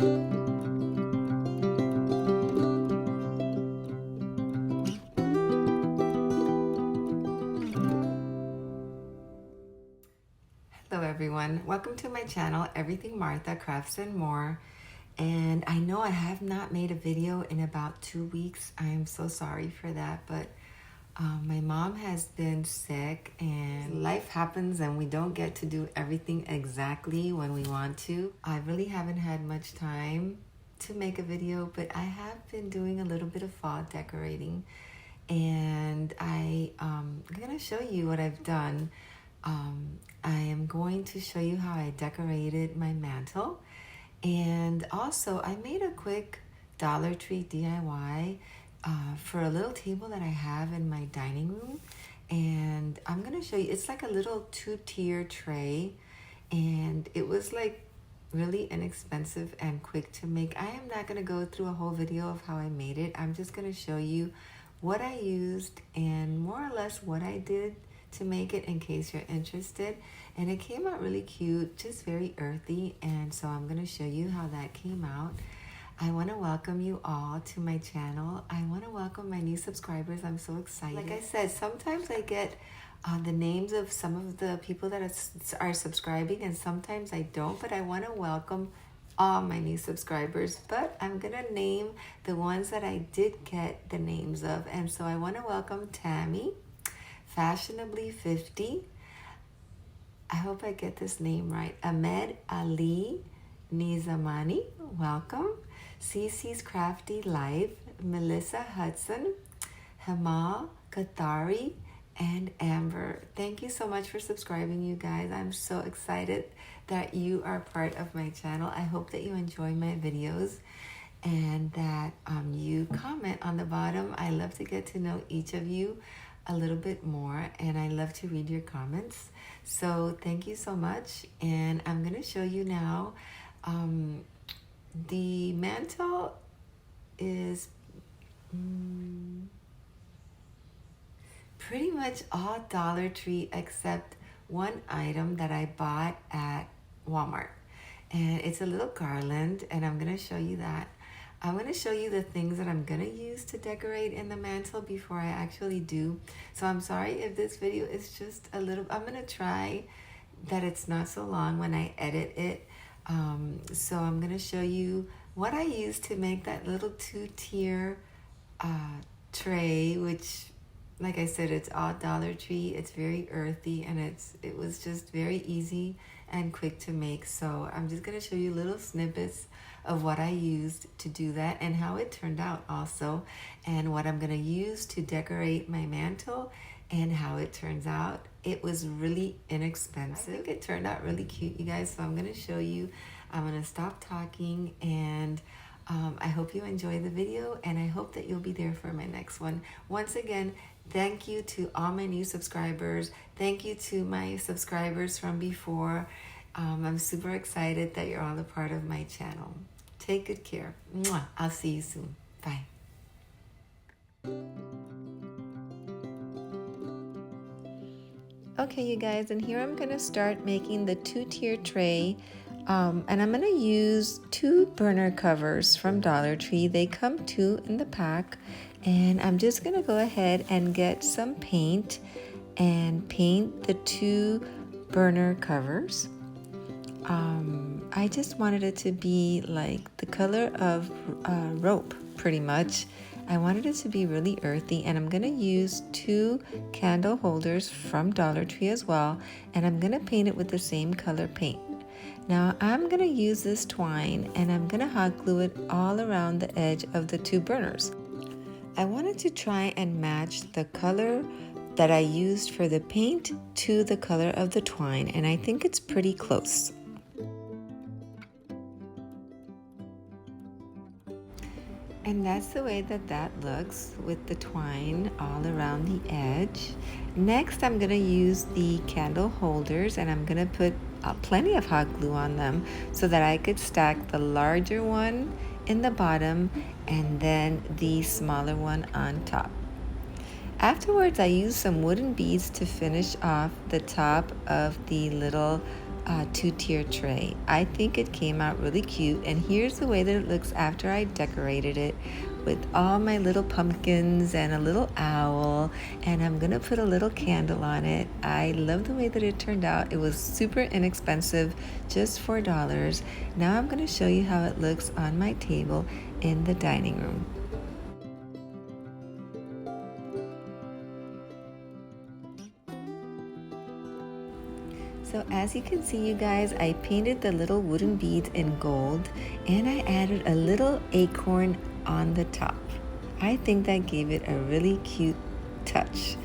Hello everyone, welcome to my channel, Everything Martha Crafts and More. And I know I have not made a video in about 2 weeks. I am so sorry for that, but my mom has been sick and life happens and we don't get to do everything exactly when we want to. I really haven't had much time to make a video, but I have been doing a little bit of fall decorating, and I'm gonna show you what I've done. I am going to show you how I decorated my mantle, and also I made a quick Dollar Tree DIY for a little table that I have in my dining room, and I'm gonna show you. It's like a little 2-tier tray, and it was like really inexpensive and quick to make. I am not gonna go through a whole video of how I made it. I'm just gonna show you what I used and more or less what I did to make it in case you're interested. And it came out really cute, just very earthy, and so I'm gonna show you how that came out. I want to welcome you all to my channel. I want to welcome my new subscribers. I'm so excited. Like I said, sometimes I get the names of some of the people that are subscribing, and sometimes I don't, but I want to welcome all my new subscribers. But I'm gonna name the ones that I did get the names of, and so I want to welcome Tammy, Fashionably 50, I hope I get this name right, Ahmed Ali Nizamani, welcome, Cece's Crafty Life, Melissa Hudson, Hamal Kathari, and Amber. Thank you so much for subscribing, you guys. I'm so excited that you are part of my channel. I hope that you enjoy my videos and that you comment on the bottom. I love to get to know each of you a little bit more, and I love to read your comments. So thank you so much, and I'm gonna show you now. The mantle is pretty much all Dollar Tree except one item that I bought at Walmart, and it's a little garland, and I'm gonna show you that. I'm going to show you the things that I'm going to use to decorate in the mantle before I actually do. So I'm sorry if this video is just a little, I'm going to try that it's not so long when I edit it. So I'm going to show you what I used to make that little 2-tier tray, which, like I said, it's all Dollar Tree. It's very earthy, and it was just very easy and quick to make. So I'm just going to show you little snippets of what I used to do that and how it turned out also, and what I'm going to use to decorate my mantle and how it turns out. It was really inexpensive. I think it turned out really cute, you guys, so I'm going to show you. I'm going to stop talking, and I hope you enjoy the video, and I hope that you'll be there for my next one. Once again, thank you to all my new subscribers. Thank you to my subscribers from before. I'm super excited that you're all a part of my channel. Take good care. Mwah. I'll see you soon. Bye. Okay, you guys, and here I'm going to start making the 2-tier tray. And I'm going to use 2 burner covers from Dollar Tree. They come 2 in the pack. And I'm just going to go ahead and get some paint and paint the 2 burner covers. I just wanted it to be like the color of rope, pretty much. I wanted it to be really earthy, and I'm going to use 2 candle holders from Dollar Tree as well, and I'm going to paint it with the same color paint. Now I'm going to use this twine, and I'm going to hot glue it all around the edge of the 2 burners. I wanted to try and match the color that I used for the paint to the color of the twine, and I think it's pretty close. And that's the way that looks with the twine all around the edge. Next, I'm going to use the candle holders, and I'm going to put plenty of hot glue on them so that I could stack the larger one in the bottom and then the smaller one on top. Afterwards, I used some wooden beads to finish off the top of the little two-tier tray. I think it came out really cute, and here's the way that it looks after I decorated it with all my little pumpkins and a little owl, and I'm gonna put a little candle on it. I love the way that it turned out. It was super inexpensive, just $4. Now I'm gonna show you how it looks on my table in the dining room. So as you can see, you guys, I painted the little wooden beads in gold, and I added a little acorn on the top. I think that gave it a really cute touch.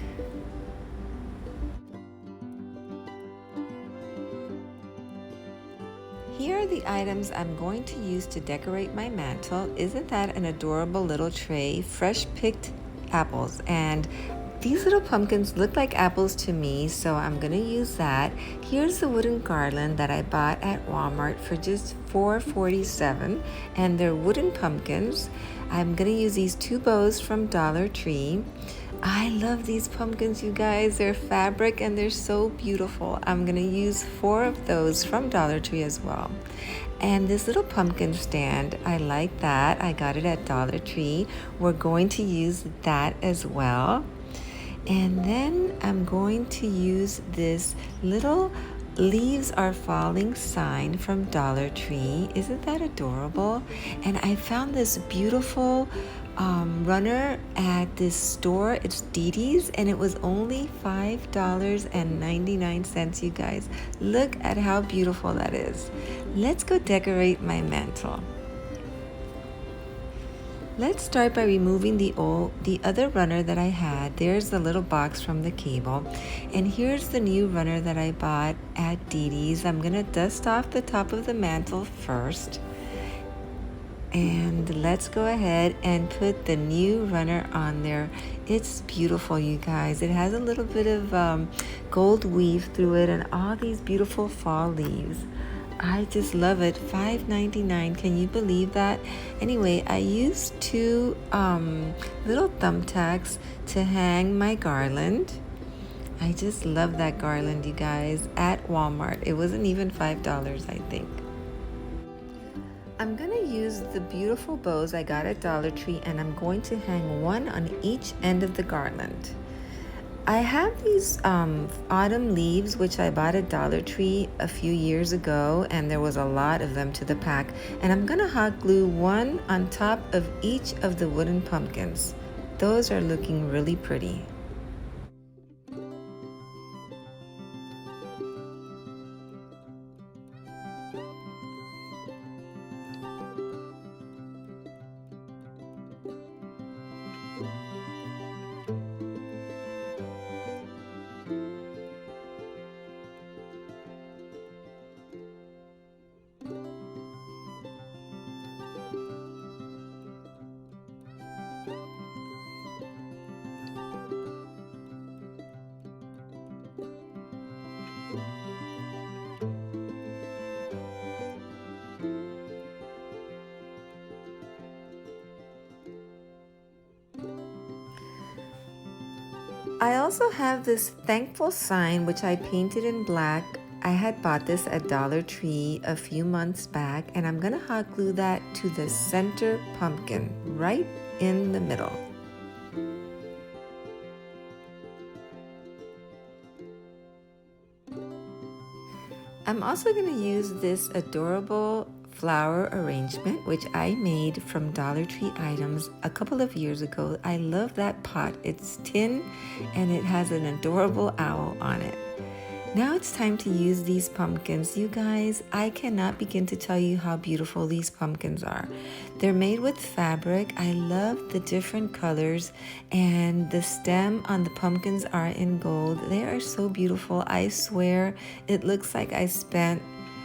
Here are the items I'm going to use to decorate my mantle. Isn't that an adorable little tray? Fresh picked apples, and these little pumpkins look like apples to me, so I'm gonna use that. Here's the wooden garland that I bought at Walmart for just $4.47, and they're wooden pumpkins. I'm gonna use these 2 bows from Dollar Tree. I love these pumpkins, you guys. They're fabric and they're so beautiful. I'm gonna use 4 of those from Dollar Tree as well. And this little pumpkin stand, I like that. I got it at Dollar Tree. We're going to use that as well. And then I'm going to use this little leaves are falling sign from Dollar Tree. Isn't that adorable? And I found this beautiful runner at this store. It's Dee Dee's, and it was only $5.99, you guys. Look at how beautiful that is. Let's go decorate my mantle. Let's start by removing the other runner that I had. There's the little box from the cable. And here's the new runner that I bought at Dee Dee's. I'm gonna dust off the top of the mantle first. And let's go ahead and put the new runner on there. It's beautiful, you guys. It has a little bit of gold weave through it and all these beautiful fall leaves. I just love it. $5.99. Can you believe that? Anyway, I used 2 little thumbtacks to hang my garland. I just love that garland, you guys, at Walmart. It wasn't even $5, I think. I'm gonna use the beautiful bows I got at Dollar Tree, and I'm going to hang 1 on each end of the garland. I have these autumn leaves, which I bought at Dollar Tree a few years ago, and there was a lot of them to the pack. And I'm gonna hot glue 1 on top of each of the wooden pumpkins. Those are looking really pretty. I also have this thankful sign, which I painted in black. I had bought this at Dollar Tree a few months back, and I'm gonna hot glue that to the center pumpkin, right in the middle. I'm also gonna use this adorable flower arrangement, which I made from Dollar Tree items a couple of years ago. I love that pot. It's tin and it has an adorable owl on it. Now it's time to use these pumpkins. You guys, I cannot begin to tell you how beautiful these pumpkins are. They're made with fabric. I love the different colors, and the stem on the pumpkins are in gold. They are so beautiful. I swear it looks like I spent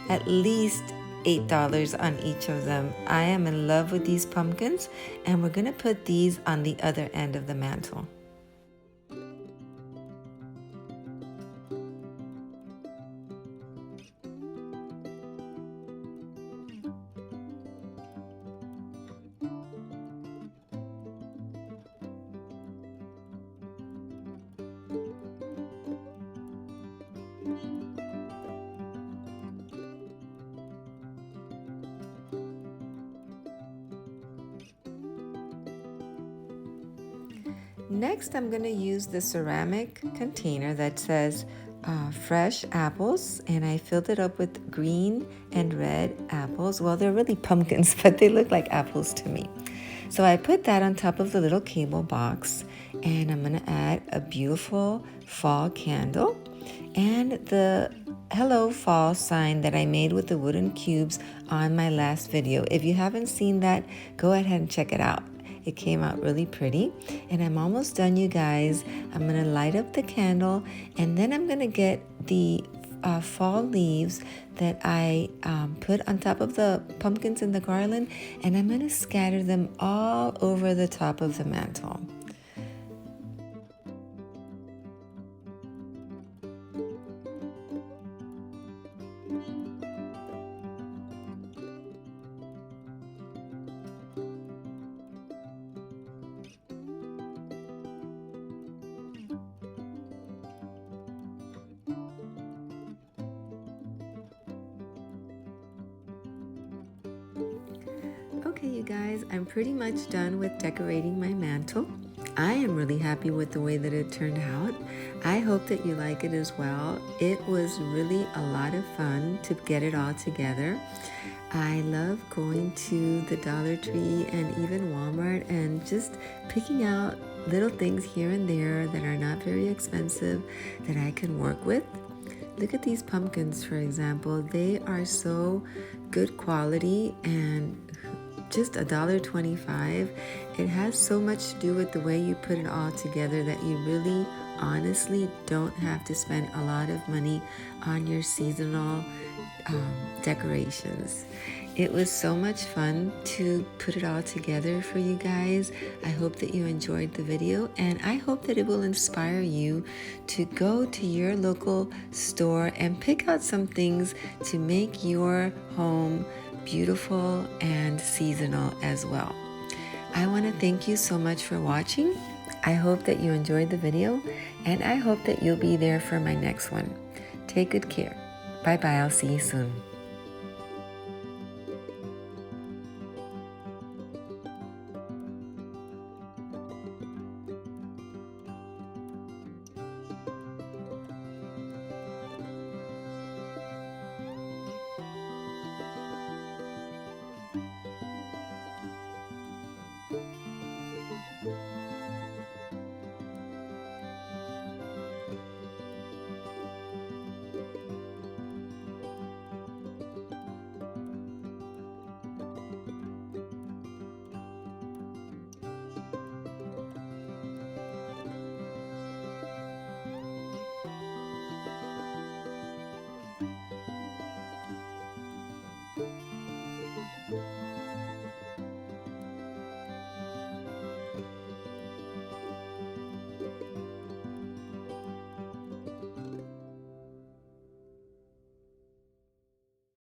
at least $8 on each of them. I am in love with these pumpkins, and we're gonna put these on the other end of the mantle. Next, I'm going to use the ceramic container that says fresh apples, and I filled it up with green and red apples. Well, they're really pumpkins, but they look like apples to me. So I put that on top of the little cable box, and I'm going to add a beautiful fall candle and the Hello Fall sign that I made with the wooden cubes on my last video. If you haven't seen that, go ahead and check it out. It came out really pretty, and I'm almost done, you guys. I'm gonna light up the candle, and then I'm gonna get the fall leaves that I put on top of the pumpkins in the garland, and I'm gonna scatter them all over the top of the mantle. Okay, you guys, I'm pretty much done with decorating my mantle. I am really happy with the way that it turned out. I hope that you like it as well. It was really a lot of fun to get it all together. I love going to the Dollar Tree and even Walmart and just picking out little things here and there that are not very expensive that I can work with. Look at these pumpkins, for example. They are so good quality and just $1.25. It has so much to do with the way you put it all together that you really honestly don't have to spend a lot of money on your seasonal decorations. It was so much fun to put it all together for you guys. I hope that you enjoyed the video, and I hope that it will inspire you to go to your local store and pick out some things to make your home beautiful and seasonal as well. I want to thank you so much for watching. I hope that you enjoyed the video, and I hope that you'll be there for my next one. Take good care. Bye-bye. I'll see you soon.